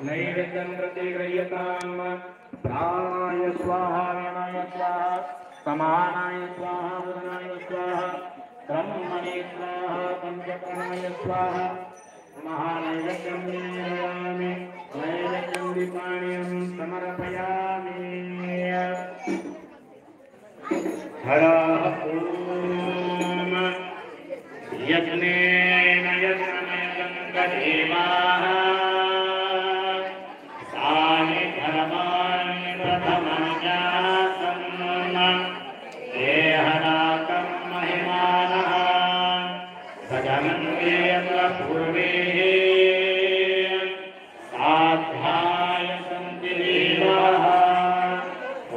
नैवेद्यं प्रतिगृह्यताम् प्राणाय स्वाहा गणाय स्वाहा समानाय स्वाहा उदनाय स्वाहा ब्रह्मणे स्वाहा पंचकर्माय स्वाहा महानैवेद्यं निर्यामि नैवेद्यं दीपाण्यं समर्पयामि हरः ॐ यज्ञेन यज्ञमयं गदेवाः सानि धर्माणि प्रथमजातं देहनाकं महिमानः सजनन्ते यत्र पूर्वे साध्याय सन्ति देवाः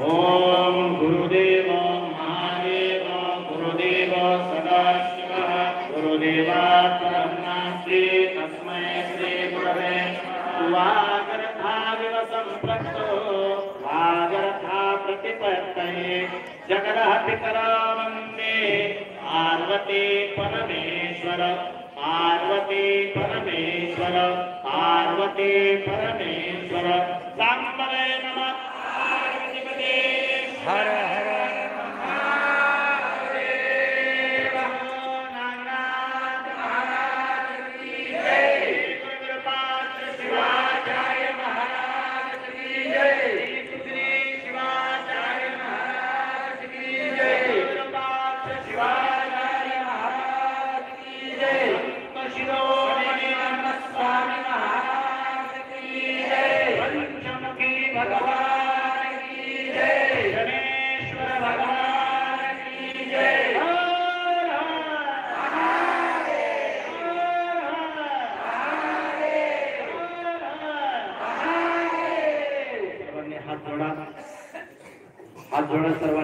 ॐ गुरुदेव महादेव गुरुदेव सदाशिवः गुरुदेवात् परं नास्ति तस्मै श्री गुरवे वागरथाविव सम्पृक्तो वागरथा प्रतिपत्तये जगदः पितरा वन्दे पार्वती परमेश्वर पार्वती परमेश्वर पार्वती परमेश्वर साम्बवे नमः पार्वतीपते हर हर महादेव नागनाथ महाराज की जय गुरुपात्र शिवाचार्य महाराज की जय श्री शिवाचार्य महाराज की जय गुरुपात्र शिवाचार्य महाराज की जय शिरोमणि स्वामी महाराज की जय पंचमुखी भगवान की जय गणेश्वर भगवान की जय हाथ जोड़ा सर्वांनी